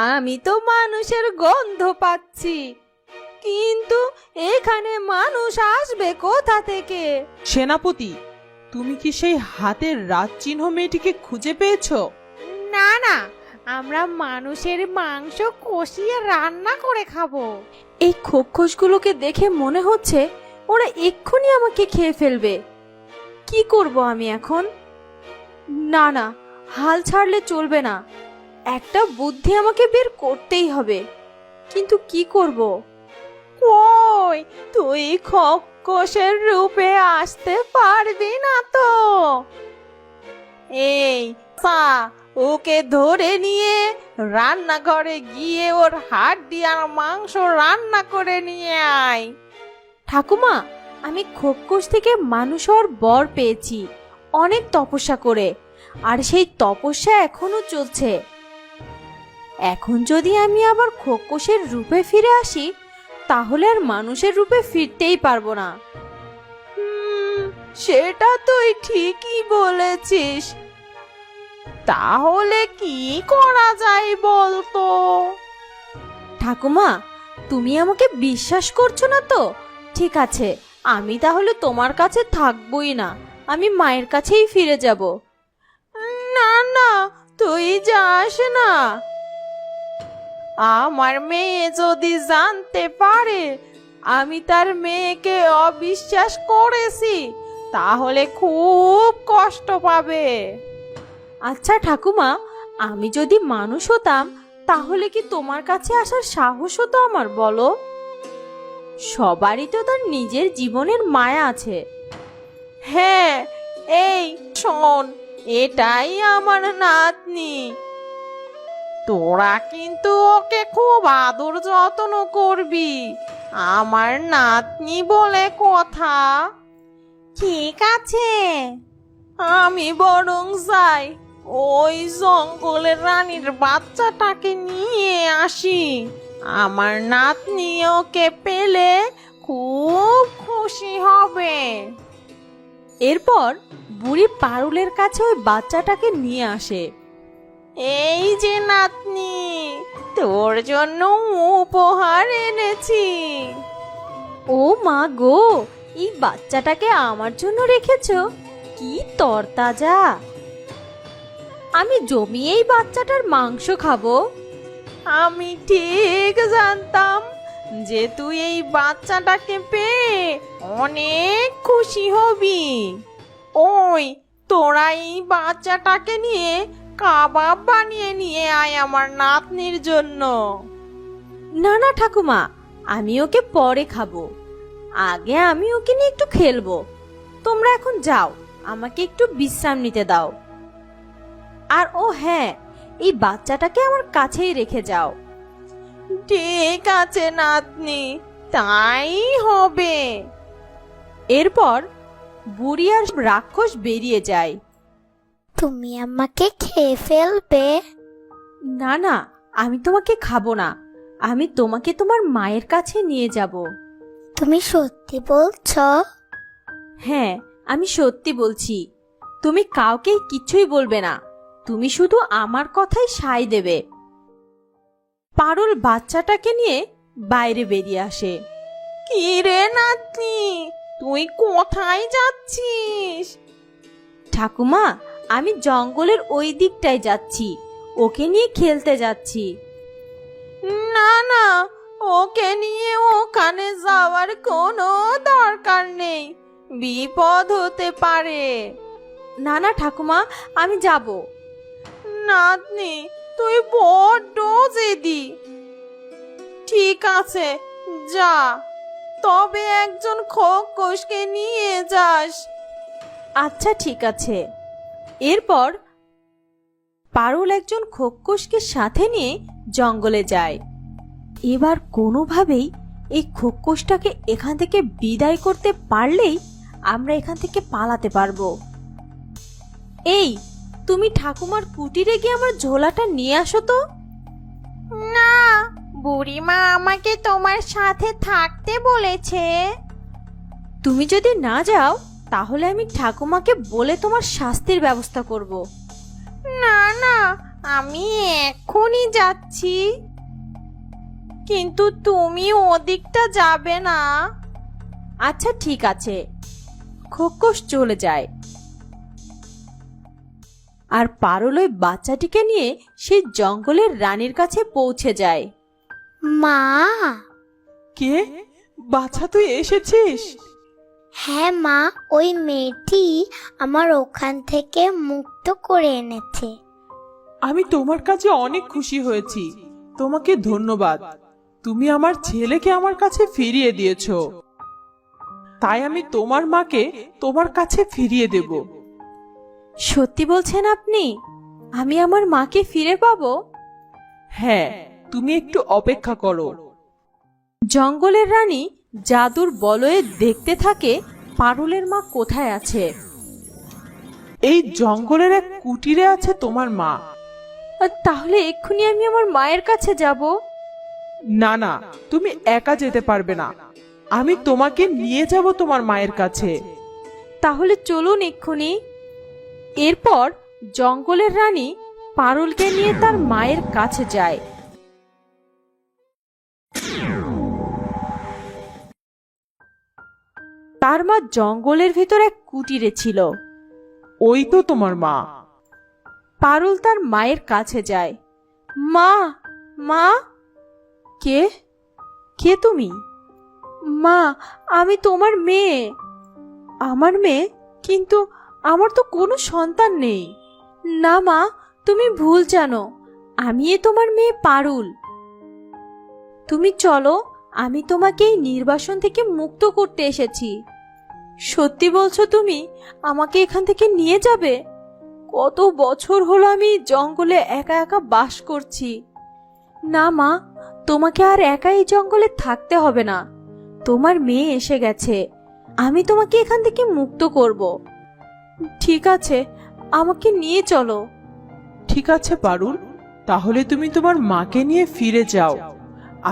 আমি তো মানুষের গন্ধ পাচ্ছি, কিন্তু এখানে মানুষ আসবে কোথা থেকে? সেনাপতি, তুমি কি সেই হাতের রাজ চিহ্ন মেয়েটিকে খুঁজে পেয়েছো? না না, আমরা মানুষের মাংস কষিয়ে রান্না করে খাবো। এই খোকসগুলোকে দেখে মনে হচ্ছে ওরা এক্ষুনি আমাকে খেয়ে ফেলবে। কি করব আমি এখন? না না, হাল ছাড়লে চলবে না। একটা বুদ্ধি আমাকে বের করতেই হবে, কিন্তু কি করব? কই, তুই খোকসের রূপে আসতে পারবি না তো? এই সা, ওকে ধরে নিয়ে রান্নাঘরে গিয়ে ওর হাড্ডি আর মাংস রান্না করে নিয়ে আয়। ঠাকুমা, আমি খোকস থেকে মানুষ হওয়ার বর পেয়েছি অনেক তপস্যা করে, আর সেই তপস্যা এখনো চলছে। এখন যদি আমি আবার খোকসের রূপে ফিরে আসি, তাহলে আর মানুষের রূপে ফিরতেই পারবো না। সেটা তুই ঠিকই বলেছিস। তাহলে কি করা যায় বলতো? ঠাকুমা, তুমি আমাকে বিশ্বাস করছো না তো? ঠিক আছে, আমি তাহলে তোমার কাছে থাকবই না, আমি মায়ের কাছেই ফিরে যাব। না না, তুই যাস না। আমার মেয়ে যদি জানতে পারে আমি তার মেয়েকে অবিশ্বাস করেছি, তাহলে খুব কষ্ট পাবে। আচ্ছা ঠাকুমা, আমি যদি মানুষ হতাম, তাহলে কি তোমার কাছে আসার সাহস হতো আমার, বলো? সবারই তো তার নিজের জীবনের মায়া আছে। হ্যাঁ, এই শোন, এটাই আমার নাতনি। তোরা কিন্তু ওকে খুব আদর যত্ন করবি, আমার নাতনি বলে কথা। ঠিক আছে, আমি বরং যাই ওই জঙ্গলের রানীর বাচ্চাটাকে নিয়ে আসি। আমার নাতনি ওকে পেলে খুব খুশি হবে। এরপর বুড়ি পারুলের কাছে ওই বাচ্চাটাকে নিয়ে আসে। এই যে নাতনি, তোর জন্য উপহার এনেছি। ও মা গো, এই বাচ্চাটাকে আমার জন্য রেখেছো? কি তরতাজা! আমি জমিয়েই বাচ্চাটার মাংস খাবো। আমি ঠিক জানতাম যে তুই এই বাচ্চাটাকে পেয়ে অনেক খুশি হবি। ওই, তোরা এই বাচ্চাটাকে নিয়ে কাবাব বানিয়ে নিয়ে আয় আমার নাতনির জন্য। না না ঠাকুমা, আমি ওকে পরে খাবো, আগে আমি ওকে নিয়ে একটু খেলবো। তোমরা এখন যাও, আমাকে একটু বিশ্রাম নিতে দাও। আর ও হ্যাঁ, এই বাচ্চাটাকে আমার কাছেই রেখে যাও। ঠিক আছে নাতনি, তাই হবে। এরপর বুড়ি আর রাক্ষস বেরিয়ে যায়। তুমি আমাকে খেয়ে ফেলবে? না না, আমি তোমাকে খাবো না, আমি তোমাকে তোমার মায়ের কাছে নিয়ে যাব। তুমি সত্যি বলছো? হ্যাঁ, আমি সত্যি বলছি। তুমি কাউকে কিছুই বলবে না, তুমি শুধু আমার কথাই সায় দেবে। পারুল বাচ্চাটাকে নিয়ে বাইরে বেরিয়ে আসে। কি রে নাতনি, তুই কোথায় যাচ্ছিস? ঠাকুমা, আমি জঙ্গলের ওই দিকটায় যাচ্ছি, ওকে নিয়ে খেলতে যাচ্ছি। না না, ওকে নিয়ে ওখানে যাওয়ার কোনো দরকার নেই, বিপদ হতে পারে। না না ঠাকুমা, আমি যাব। নাতনি, তুই বড্ড জেদি। ঠিক আছে, যা, তবে একজন খোকসকে নিয়ে যাস। আচ্ছা ঠিক আছে। এরপর পারুল একজন খোকসকে সাথে নিয়ে জঙ্গলে যায়। এবার কোনোভাবেই এই খোকসটাকে এখান থেকে বিদায় করতে পারলেই আমরা এখান থেকে পালাতে পারবো। এই, তুমি ঠাকুমার কুটিরে গিয়ে আমার ঝোলাটা নিয়ে আসো তো। না, বুড়িমা আমাকে তোমার সাথে থাকতে বলেছে। তুমি যদি না যাও, তাহলে আমি ঠাকুমাকে বলে তোমার শাস্তির ব্যবস্থা করব। না না, আমি এখনই যাচ্ছি। কিন্তু তুমি ওদিকটা যাবে না। আচ্ছা ঠিক আছে। খোকস চলে যায় আর পারুল ওই বাচ্চাটিকে নিয়ে সেই জঙ্গলের রানীর কাছে পৌঁছে যায়। মা, কে? বাছা, তুই এসেছিস? হ্যাঁ মা, ওই মেয়েটি আমার ওখান থেকে মুক্ত করে এনেছে। আমি তোমার কাছে অনেক খুশি হয়েছি। তোমাকে ধন্যবাদ। তুমি আমার ছেলেকে আমার কাছে ফিরিয়ে দিয়েছো, তাই আমি তোমার মাকে তোমার কাছে ফিরিয়ে দেব। সত্যি বলছেন আপনি? আমি আমার মাকে ফিরে পাবো? হ্যাঁ, তুমি একটু অপেক্ষা করো। জঙ্গলের রানী জাদুর বলয়ে দেখতে থাকে পারুলের মা কোথায় আছে। এই জঙ্গলের এক কুটিরে আছে তোমার মা। তাহলে এক্ষুনি আমি আমার মায়ের কাছে যাব। না না, তুমি একা যেতে পারবে না। আমি তোমাকে নিয়ে যাব তোমার মায়ের কাছে। তাহলে চলুন এক্ষুনি। এরপর জঙ্গলের রানী পারুলকে নিয়ে তার মায়ের কাছে যায়। তার মা জঙ্গলের ভিতর এক কুটিরে ছিল। ওই তো তোমার মা। পারুল তার মায়ের কাছে যায়। মা, মা। কে? কে তুমি? মা, আমি তোমার মেয়ে। আমার মেয়ে? কিন্তু আমার তো কোনো সন্তান নেই। না মা, তুমি ভুল জানো। আমি তোমার মেয়ে পারুল। তুমি চলো, আমি তোমাকে এই নির্বাসন থেকে মুক্ত করতে এসেছি। সত্যি বলছো তুমি? আমাকে এখান থেকে নিয়ে যাবে? কত বছর হলো আমি জঙ্গলে একা একা বাস করছি। না মা, তোমাকে আর একা এই জঙ্গলে থাকতে হবে না। তোমার মেয়ে এসে গেছে। আমি তোমাকে এখান থেকে মুক্ত করব। ঠিক আছে, আমাকে নিয়ে চলো। ঠিক আছে পারুল, তাহলে তুমি তোমার মাকে নিয়ে ফিরে যাও।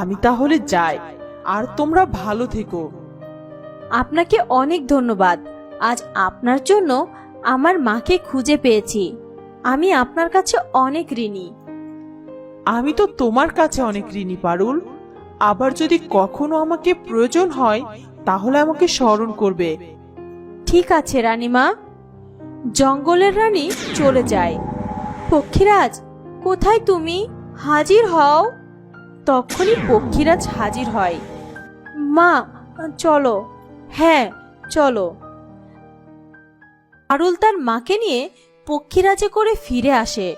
আমি তাহলে যাই, আর তোমরা ভালো থেকো। আপনাকে অনেক ধন্যবাদ। আজ আপনার জন্য আমার মাকে খুঁজে পেয়েছি। আমি আপনার কাছে অনেক ঋণী। আমি তো তোমার কাছে অনেক ঋণী পারুল। আবার যদি কখনো আমাকে প্রয়োজন হয় তাহলে আমাকে স্মরণ করবে। ঠিক আছে রানীমা। জঙ্গলের রানী চলে যায়। পক্ষীরাজ, কোথায় তুমি? হাজির হও। তখনই পক্ষীরাজ হাজির হয়। মা, চলো। হ্যাঁ, চলো। পারুল তার মাকে নিয়ে পক্ষীরাজে করে ফিরে আসে।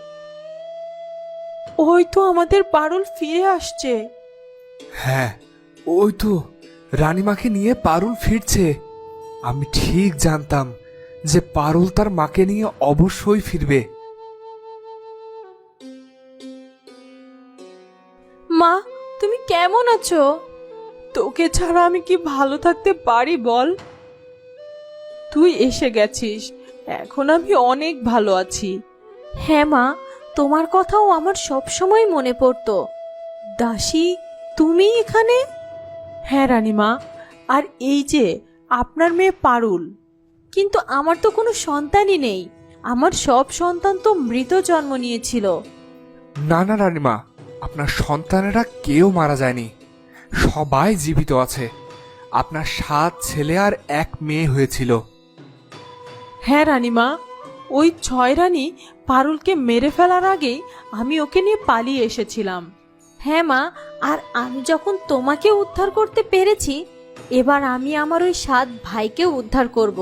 ওই তো আমাদের পারুল ফিরে আসছে। হ্যাঁ, ওই তো রানীমাকে নিয়ে পারুল ফিরছে। আমি ঠিক জানতাম যে পারুল তার মাকে নিয়ে অবশ্যই ফিরবে। মা, তুমি কেমন আছো? তোকে ছাড়া আমি কি ভালো থাকতে পারি বল? তুই এসে গেছিস, এখন আমি অনেক ভালো আছি। হ্যাঁ মা, তোমার কথাও আমার সবসময় মনে পড়তো। দাসী, তুমি এখানে? হ্যাঁ রানীমা, আর এই যে আপনার মেয়ে পারুল। কিন্তু আমার তো কোনো সন্তানই নেই। আমার সব সন্তান তো মৃত জন্ম নিয়েছিল। না না রানীমা, আপনার সন্তানেরা কেউ মারা যায়নি, সবাই জীবিত আছে। আপনার 7 ছেলে আর 1 মেয়ে হয়েছিল। হ্যাঁ রানীমা, ওই 6 রানী পারুলকে মেরে ফেলার আগেই আমি ওকে নিয়ে পালিয়ে এসেছিলাম। হ্যাঁ মা, আর আমি যখন তোমাকে উদ্ধার করতে পেরেছি, এবার আমি আমার ওই 7 ভাইকে উদ্ধার করব।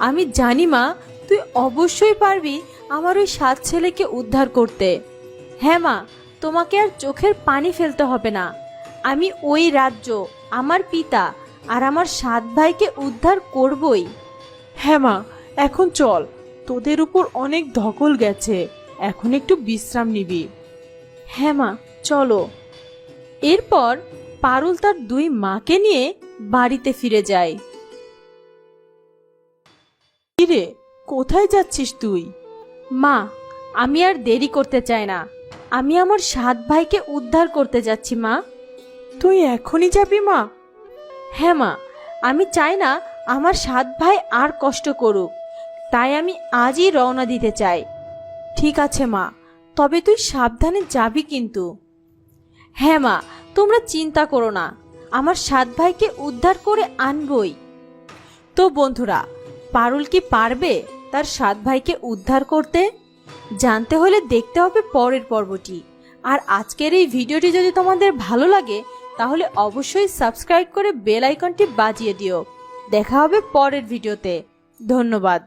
আমি জানি মা, তুই অবশ্যই পারবি আমার ওই 7 ছেলেকে উদ্ধার করতে। হ্যাঁ মা, তোমাকে আর চোখের পানি ফেলতে হবে না। আমি ওই রাজ্য, আমার পিতা আর আমার 7 ভাইকে উদ্ধার করবই। হ্যাঁ মা, এখন চল, তোদের উপর অনেক ধকল গেছে, এখন একটু বিশ্রাম নিবি। হ্যাঁ মা, চলো। এরপর পারুল তার 2 মাকে নিয়ে বাড়িতে ফিরে যায়। কিরে, কোথায় যাচ্ছিস তুই? মা, আমি আর দেরি করতে চাই না। আমি আমার 7 ভাইকে উদ্ধার করতে যাচ্ছি মা। তুই এখনই যাবি মা? হ্যাঁ মা, আমি চাই না আমার 7 ভাই আর কষ্ট করুক, তাই আমি আজই রওনা দিতে চাই। ঠিক আছে মা, তবে তুই সাবধানে যাবি কিন্তু। হ্যাঁ মা, তোমরা চিন্তা করো না, আমার 7 ভাইকে উদ্ধার করে আনবই। তো বন্ধুরা, পারুল কি পারবে তার 7 ভাইকে উদ্ধার করতে? জানতে হলে দেখতে হবে পরের পর্বটি। আর আজকের এই ভিডিওটি যদি তোমাদের ভালো লাগে তাহলে অবশ্যই সাবস্ক্রাইব করে বেল আইকনটি বাজিয়ে দিও। দেখা হবে পরের ভিডিওতে। ধন্যবাদ।